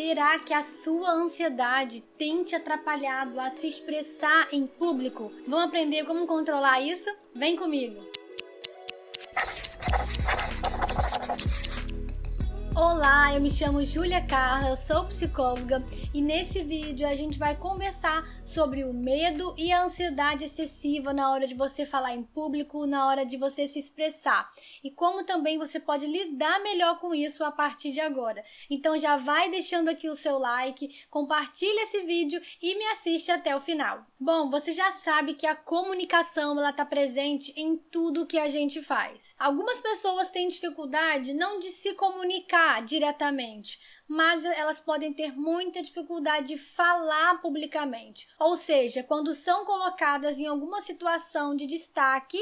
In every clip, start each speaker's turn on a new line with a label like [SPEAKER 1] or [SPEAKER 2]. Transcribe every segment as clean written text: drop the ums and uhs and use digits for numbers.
[SPEAKER 1] Será que a sua ansiedade tem te atrapalhado a se expressar em público? Vamos aprender como controlar isso? Vem comigo! Olá, eu me chamo Júlia Carla, eu sou psicóloga e nesse vídeo a gente vai conversar sobre o medo e a ansiedade excessiva na hora de você falar em público, na hora de você se expressar e como também você pode lidar melhor com isso a partir de agora. Então já vai deixando aqui o seu like, compartilha esse vídeo e me assiste até o final. Bom, você já sabe que a comunicação ela está presente em tudo que a gente faz. Algumas pessoas têm dificuldade não de se comunicar diretamente, mas elas podem ter muita dificuldade de falar publicamente. Ou seja, quando são colocadas em alguma situação de destaque,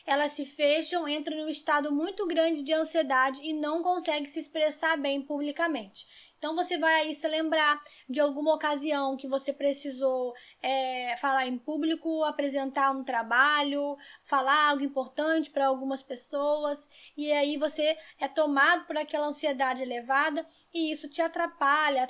[SPEAKER 1] elas se fecham, entram em um estado muito grande de ansiedade e não conseguem se expressar bem publicamente. Então você vai aí se lembrar de alguma ocasião que você precisou falar em público, apresentar um trabalho, falar algo importante para algumas pessoas e aí você é tomado por aquela ansiedade elevada e isso te atrapalha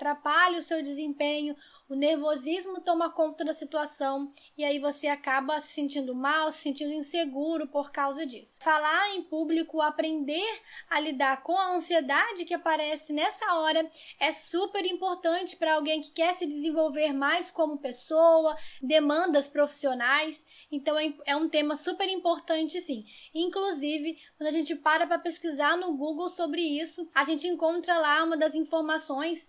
[SPEAKER 1] o seu desempenho, o nervosismo toma conta da situação e aí você acaba se sentindo mal, se sentindo inseguro por causa disso. Falar em público, aprender a lidar com a ansiedade que aparece nessa hora é super importante para alguém que quer se desenvolver mais como pessoa, demandas profissionais. Então é um tema super importante sim. Inclusive, quando a gente para pesquisar no Google sobre isso, a gente encontra lá uma das informações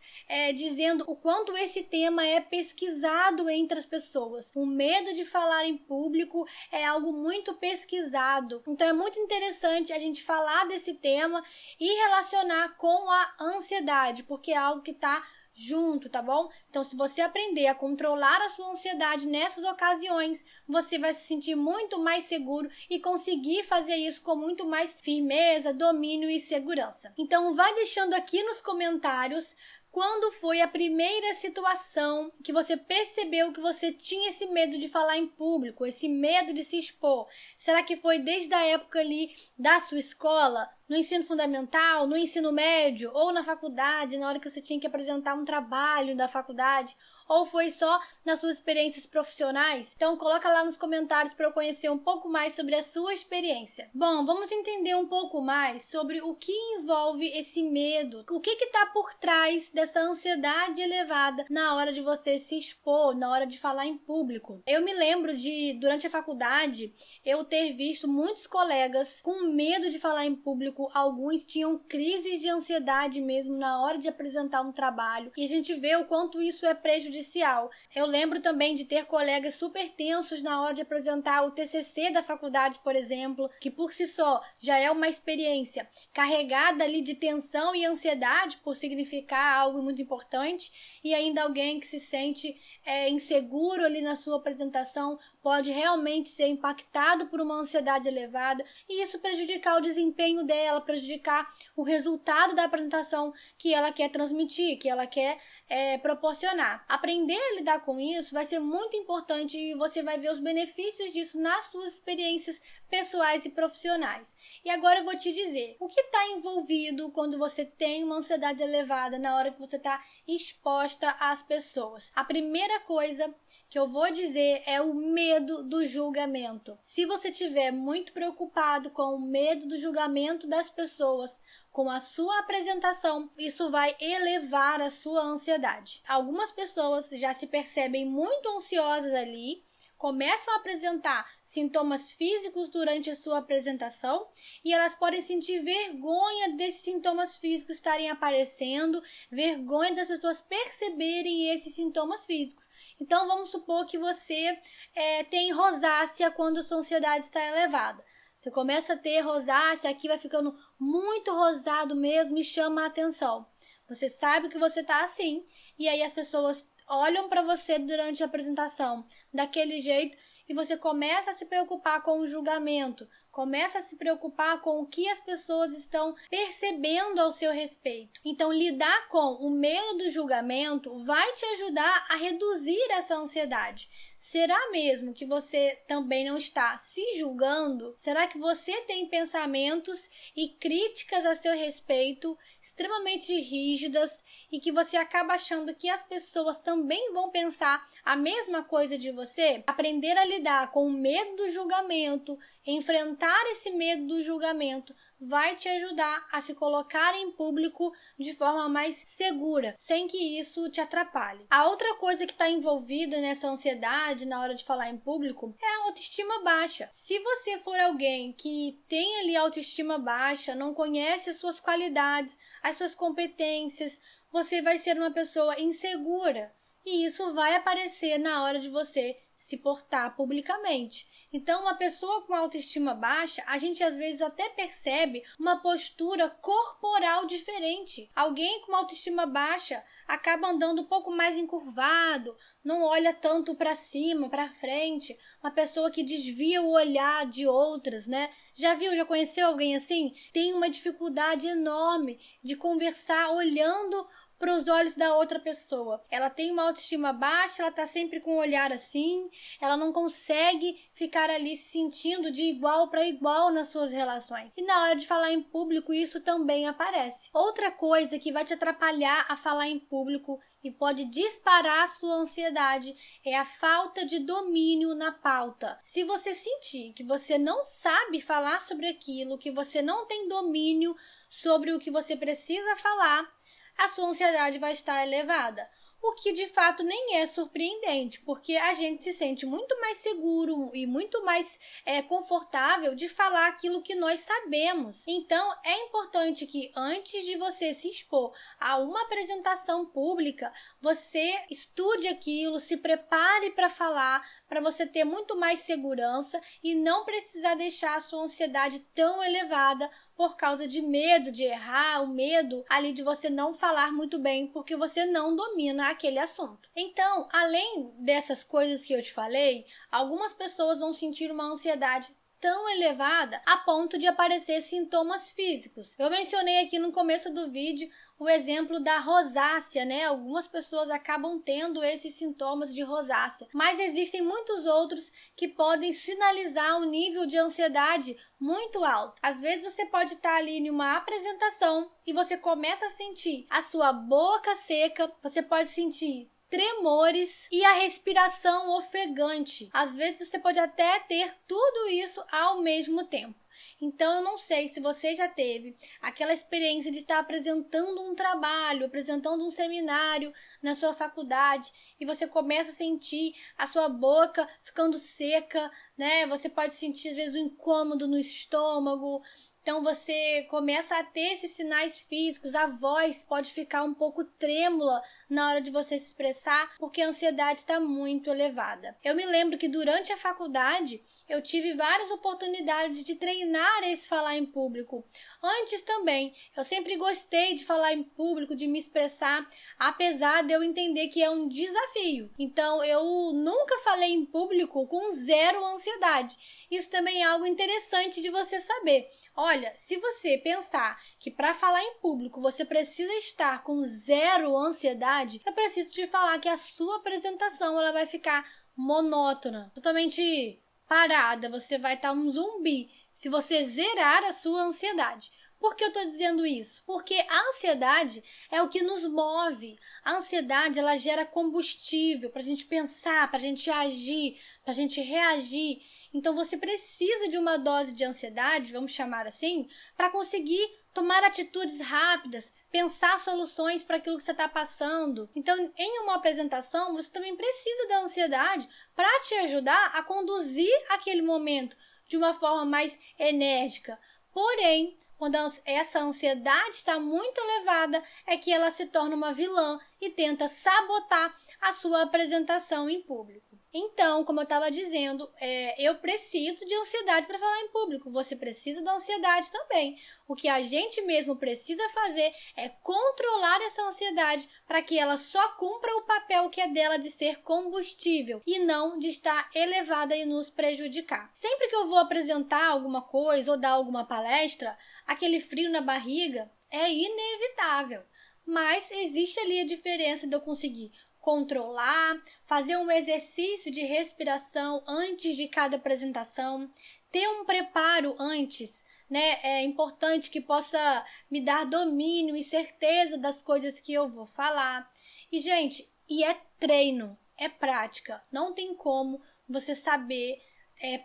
[SPEAKER 1] dizendo o quanto esse tema é pesquisado entre as pessoas. O medo de falar em público é algo muito pesquisado. Então é muito interessante a gente falar desse tema e relacionar com a ansiedade, porque é algo que está junto, tá bom? Então, se você aprender a controlar a sua ansiedade nessas ocasiões, você vai se sentir muito mais seguro e conseguir fazer isso com muito mais firmeza, domínio e segurança. Então, vai deixando aqui nos comentários quando foi a primeira situação que você percebeu que você tinha esse medo de falar em público, esse medo de se expor? Será que foi desde a época ali da sua escola, no ensino fundamental, no ensino médio ou na faculdade, na hora que você tinha que apresentar um trabalho da faculdade? Ou foi só nas suas experiências profissionais? Então coloca lá nos comentários para eu conhecer um pouco mais sobre a sua experiência. Bom, vamos entender um pouco mais sobre o que envolve esse medo. O que está por trás dessa ansiedade elevada na hora de você se expor, na hora de falar em público. Eu me lembro de, durante a faculdade, eu ter visto muitos colegas com medo de falar em público. Alguns tinham crises de ansiedade mesmo na hora de apresentar um trabalho. E a gente vê o quanto isso é prejudicial. Eu lembro também de ter colegas super tensos na hora de apresentar o TCC da faculdade, por exemplo, que por si só já é uma experiência carregada ali de tensão e ansiedade por significar algo muito importante, e ainda alguém que se sente inseguro ali na sua apresentação pode realmente ser impactado por uma ansiedade elevada e isso prejudicar o desempenho dela, prejudicar o resultado da apresentação que ela quer transmitir, que ela quer proporcionar. Aprender a lidar com isso vai ser muito importante e você vai ver os benefícios disso nas suas experiências pessoais e profissionais. E agora eu vou te dizer, o que está envolvido quando você tem uma ansiedade elevada na hora que você está exposta às pessoas? A primeira coisa que eu vou dizer é o medo do julgamento. Se você estiver muito preocupado com o medo do julgamento das pessoas, com a sua apresentação, isso vai elevar a sua ansiedade. Algumas pessoas já se percebem muito ansiosas ali, começam a apresentar sintomas físicos durante a sua apresentação e elas podem sentir vergonha desses sintomas físicos estarem aparecendo, vergonha das pessoas perceberem esses sintomas físicos. Então, vamos supor que você tem rosácea quando a sua ansiedade está elevada. Você começa a ter rosácea, aqui vai ficando muito rosado mesmo e chama a atenção. Você sabe que você está assim, e aí as pessoas olham para você durante a apresentação daquele jeito e você começa a se preocupar com o julgamento, começa a se preocupar com o que as pessoas estão percebendo ao seu respeito. Então, lidar com o medo do julgamento vai te ajudar a reduzir essa ansiedade. Será mesmo que você também não está se julgando? Será que você tem pensamentos e críticas a seu respeito extremamente rígidas e que você acaba achando que as pessoas também vão pensar a mesma coisa de você, aprender a lidar com o medo do julgamento, enfrentar esse medo do julgamento, vai te ajudar a se colocar em público de forma mais segura, sem que isso te atrapalhe. A outra coisa que está envolvida nessa ansiedade na hora de falar em público é a autoestima baixa. Se você for alguém que tem ali autoestima baixa, não conhece as suas qualidades, as suas competências, você vai ser uma pessoa insegura. E isso vai aparecer na hora de você se portar publicamente. Então, uma pessoa com autoestima baixa, a gente às vezes até percebe uma postura corporal diferente. Alguém com autoestima baixa acaba andando um pouco mais encurvado, não olha tanto para cima, para frente. Uma pessoa que desvia o olhar de outras, né? Já viu, já conheceu alguém assim? Tem uma dificuldade enorme de conversar olhando para os olhos da outra pessoa. Ela tem uma autoestima baixa, ela tá sempre com o olhar assim, ela não consegue ficar ali se sentindo de igual para igual nas suas relações. E na hora de falar em público, isso também aparece. Outra coisa que vai te atrapalhar a falar em público e pode disparar a sua ansiedade é a falta de domínio na pauta. Se você sentir que você não sabe falar sobre aquilo, que você não tem domínio sobre o que você precisa falar, a sua ansiedade vai estar elevada, o que de fato nem é surpreendente, porque a gente se sente muito mais seguro e muito mais confortável de falar aquilo que nós sabemos. Então, é importante que antes de você se expor a uma apresentação pública, você estude aquilo, se prepare para falar, para você ter muito mais segurança e não precisar deixar a sua ansiedade tão elevada por causa de medo de errar, o medo ali de você não falar muito bem, porque você não domina aquele assunto. Então, além dessas coisas que eu te falei, algumas pessoas vão sentir uma ansiedade tão elevada a ponto de aparecer sintomas físicos. Eu mencionei aqui no começo do vídeo o exemplo da rosácea, né? Algumas pessoas acabam tendo esses sintomas de rosácea, mas existem muitos outros que podem sinalizar um nível de ansiedade muito alto. Às vezes você pode estar ali em uma apresentação e você começa a sentir a sua boca seca, você pode sentir tremores e a respiração ofegante. Às vezes você pode até ter tudo isso ao mesmo tempo. Então, eu não sei se você já teve aquela experiência de estar apresentando um trabalho, apresentando um seminário na sua faculdade e você começa a sentir a sua boca ficando seca, né? Você pode sentir, às vezes, um incômodo no estômago. Então, você começa a ter esses sinais físicos, a voz pode ficar um pouco trêmula na hora de você se expressar, porque a ansiedade está muito elevada. Eu me lembro que durante a faculdade, eu tive várias oportunidades de treinar esse falar em público. Antes também, eu sempre gostei de falar em público, de me expressar, apesar de eu entender que é um desafio. Então, eu nunca falei em público com zero ansiedade. Isso também é algo interessante de você saber. Olha, se você pensar que para falar em público você precisa estar com zero ansiedade, eu preciso te falar que a sua apresentação ela vai ficar monótona, totalmente parada, você vai estar um zumbi se você zerar a sua ansiedade. Por que eu estou dizendo isso? Porque a ansiedade é o que nos move. A ansiedade ela gera combustível para a gente pensar, para a gente agir, para a gente reagir. Então, você precisa de uma dose de ansiedade, vamos chamar assim, para conseguir tomar atitudes rápidas, pensar soluções para aquilo que você está passando. Então, em uma apresentação, você também precisa da ansiedade para te ajudar a conduzir aquele momento de uma forma mais enérgica. Porém, quando essa ansiedade está muito elevada, é que ela se torna uma vilã e tenta sabotar a sua apresentação em público. Então, como eu estava dizendo, eu preciso de ansiedade para falar em público. Você precisa da ansiedade também. O que a gente mesmo precisa fazer é controlar essa ansiedade para que ela só cumpra o papel que é dela de ser combustível e não de estar elevada e nos prejudicar. Sempre que eu vou apresentar alguma coisa ou dar alguma palestra, aquele frio na barriga é inevitável. Mas existe ali a diferença de eu conseguir controlar, fazer um exercício de respiração antes de cada apresentação, ter um preparo antes, né, importante, que possa me dar domínio e certeza das coisas que eu vou falar. E, gente, é treino, é prática. Não tem como você saber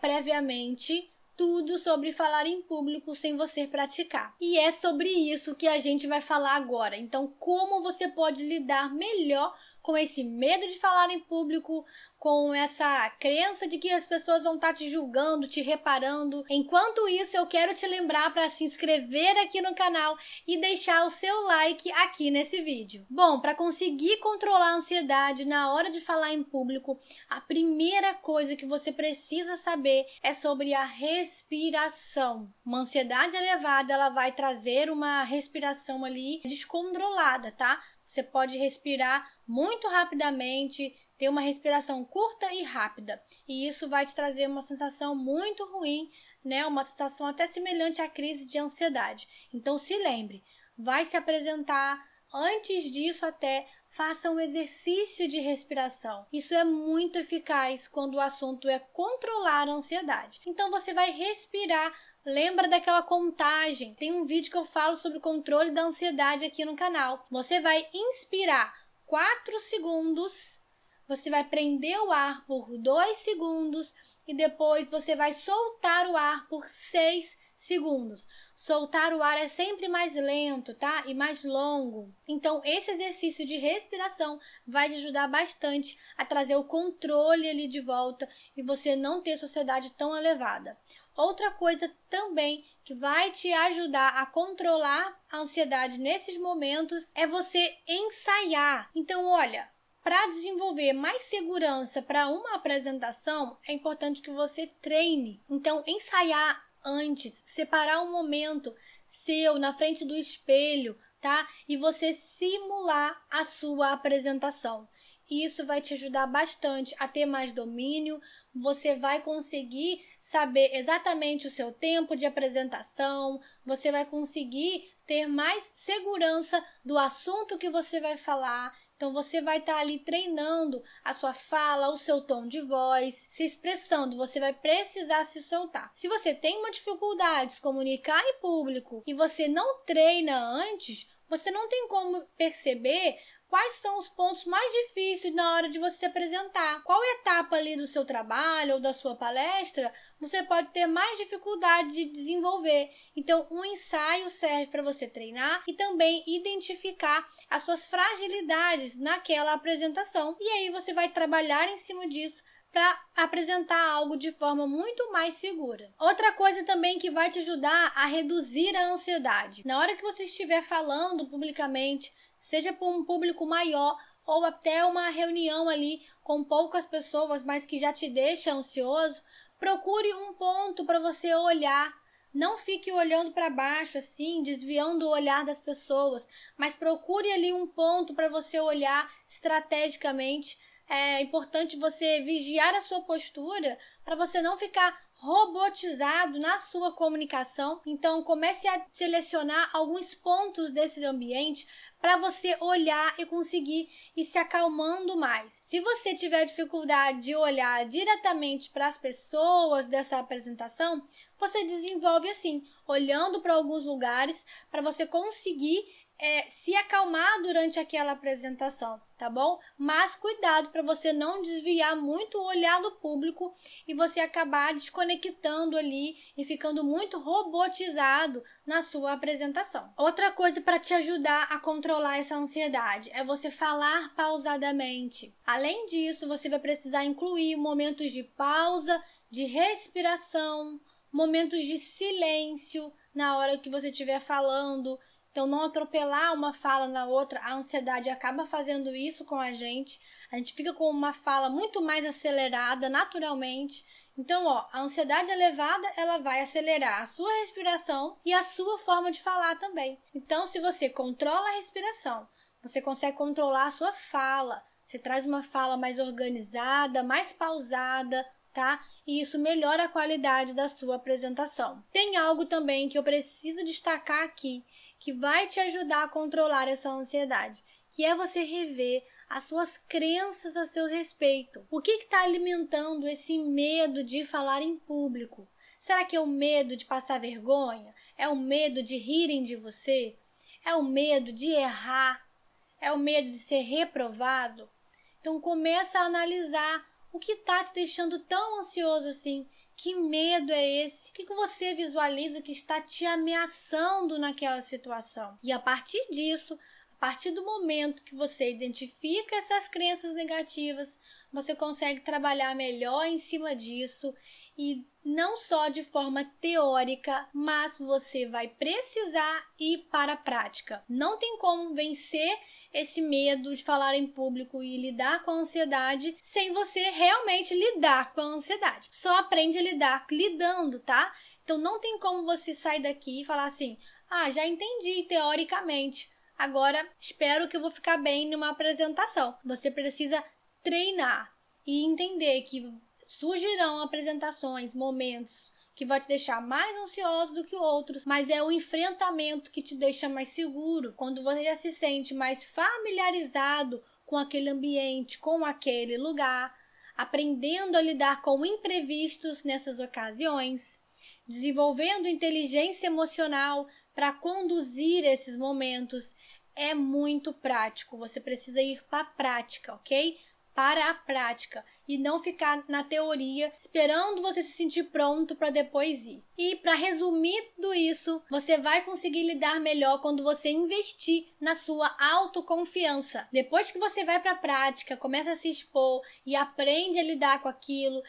[SPEAKER 1] previamente tudo sobre falar em público sem você praticar. E é sobre isso que a gente vai falar agora. Então, como você pode lidar melhor com esse medo de falar em público, com essa crença de que as pessoas vão estar te julgando, te reparando. Enquanto isso, eu quero te lembrar para se inscrever aqui no canal e deixar o seu like aqui nesse vídeo. Bom, para conseguir controlar a ansiedade na hora de falar em público, a primeira coisa que você precisa saber é sobre a respiração. Uma ansiedade elevada, ela vai trazer uma respiração ali descontrolada, tá? Você pode respirar muito rapidamente, ter uma respiração curta e rápida. E isso vai te trazer uma sensação muito ruim, né? Uma sensação até semelhante à crise de ansiedade. Então, se lembre, vai se apresentar. Antes disso, até faça um exercício de respiração. Isso é muito eficaz quando o assunto é controlar a ansiedade. Então, você vai respirar. Lembra daquela contagem? Tem um vídeo que eu falo sobre o controle da ansiedade aqui no canal. Você vai inspirar 4 segundos, você vai prender o ar por 2 segundos e depois você vai soltar o ar por 6 segundos. Soltar o ar é sempre mais lento, tá? E mais longo. Então, esse exercício de respiração vai te ajudar bastante a trazer o controle ali de volta e você não ter ansiedade tão elevada. Outra coisa também que vai te ajudar a controlar a ansiedade nesses momentos é você ensaiar. Então, olha, para desenvolver mais segurança para uma apresentação, é importante que você treine. Então, ensaiar antes, separar um momento seu na frente do espelho, tá? E você simular a sua apresentação. Isso vai te ajudar bastante a ter mais domínio, você vai conseguir saber exatamente o seu tempo de apresentação, você vai conseguir ter mais segurança do assunto que você vai falar. Então, você vai estar ali treinando a sua fala, o seu tom de voz, se expressando. Você vai precisar se soltar. Se você tem uma dificuldade de se comunicar em público e você não treina antes, você não tem como perceber quais são os pontos mais difíceis na hora de você se apresentar. Qual etapa ali do seu trabalho ou da sua palestra você pode ter mais dificuldade de desenvolver. Então, um ensaio serve para você treinar e também identificar as suas fragilidades naquela apresentação. E aí você vai trabalhar em cima disso para apresentar algo de forma muito mais segura. Outra coisa também que vai te ajudar a reduzir a ansiedade. Na hora que você estiver falando publicamente, seja para um público maior ou até uma reunião ali com poucas pessoas, mas que já te deixa ansioso, procure um ponto para você olhar. Não fique olhando para baixo assim, desviando o olhar das pessoas, mas procure ali um ponto para você olhar estrategicamente. É importante você vigiar a sua postura para você não ficar robotizado na sua comunicação. Então, comece a selecionar alguns pontos desse ambiente para você olhar e conseguir ir se acalmando mais. Se você tiver dificuldade de olhar diretamente para as pessoas dessa apresentação, você desenvolve assim, olhando para alguns lugares para você conseguir se acalmar durante aquela apresentação, tá bom? Mas cuidado para você não desviar muito o olhar do público e você acabar desconectando ali e ficando muito robotizado na sua apresentação. Outra coisa para te ajudar a controlar essa ansiedade é você falar pausadamente. Além disso, você vai precisar incluir momentos de pausa, de respiração, momentos de silêncio na hora que você estiver falando. Então, não atropelar uma fala na outra. A ansiedade acaba fazendo isso com a gente. A gente fica com uma fala muito mais acelerada naturalmente. Então, a ansiedade elevada, ela vai acelerar a sua respiração e a sua forma de falar também. Então, se você controla a respiração, você consegue controlar a sua fala. Você traz uma fala mais organizada, mais pausada, tá? E isso melhora a qualidade da sua apresentação. Tem algo também que eu preciso destacar aqui, que vai te ajudar a controlar essa ansiedade, que é você rever as suas crenças a seu respeito. O que está alimentando esse medo de falar em público? Será que é o medo de passar vergonha? É o medo de rirem de você? É o medo de errar? É o medo de ser reprovado? Então começa a analisar o que está te deixando tão ansioso assim. Que medo é esse? O que você visualiza que está te ameaçando naquela situação? E a partir disso, a partir do momento que você identifica essas crenças negativas, você consegue trabalhar melhor em cima disso e não só de forma teórica, mas você vai precisar ir para a prática. Não tem como vencer esse medo de falar em público e lidar com a ansiedade sem você realmente lidar com a ansiedade. Só aprende a lidar lidando, tá? Então não tem como você sair daqui e falar assim: já entendi teoricamente, agora espero que eu vou ficar bem numa apresentação. Você precisa treinar e entender que surgirão apresentações, momentos que vai te deixar mais ansioso do que outros, mas é o enfrentamento que te deixa mais seguro. Quando você já se sente mais familiarizado com aquele ambiente, com aquele lugar, aprendendo a lidar com imprevistos nessas ocasiões, desenvolvendo inteligência emocional para conduzir esses momentos, é muito prático. Você precisa ir para a prática, ok? Para a prática e não ficar na teoria esperando você se sentir pronto para depois ir. E para resumir tudo isso, você vai conseguir lidar melhor quando você investir na sua autoconfiança. Depois que você vai para a prática, começa a se expor e aprende a lidar com aquilo,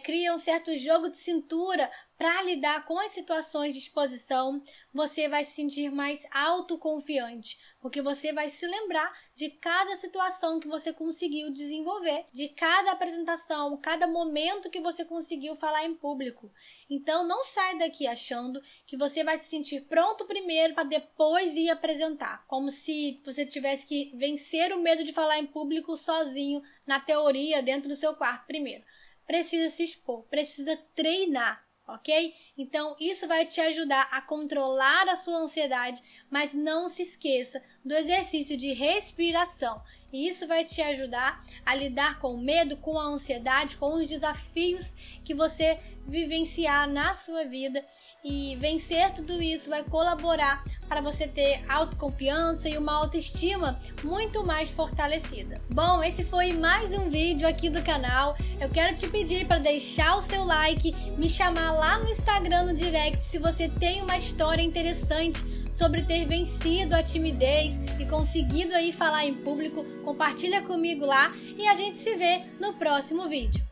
[SPEAKER 1] cria um certo jogo de cintura para lidar com as situações de exposição, você vai se sentir mais autoconfiante, porque você vai se lembrar de cada situação que você conseguiu desenvolver, de cada apresentação, cada momento que você conseguiu falar em público. Então não sai daqui achando que você vai se sentir pronto primeiro para depois ir apresentar, como se você tivesse que vencer o medo de falar em público sozinho, na teoria, dentro do seu quarto primeiro. Precisa se expor, precisa treinar. Ok? Então, isso vai te ajudar a controlar a sua ansiedade, mas não se esqueça do exercício de respiração. E isso vai te ajudar a lidar com o medo, com a ansiedade, com os desafios que você vivenciar na sua vida. E vencer tudo isso vai colaborar para você ter autoconfiança e uma autoestima muito mais fortalecida. Bom, esse foi mais um vídeo aqui do canal. Eu quero te pedir para deixar o seu like, me chamar lá no Instagram no direct se você tem uma história interessante sobre ter vencido a timidez e conseguido aí falar em público. Compartilha comigo lá e a gente se vê no próximo vídeo.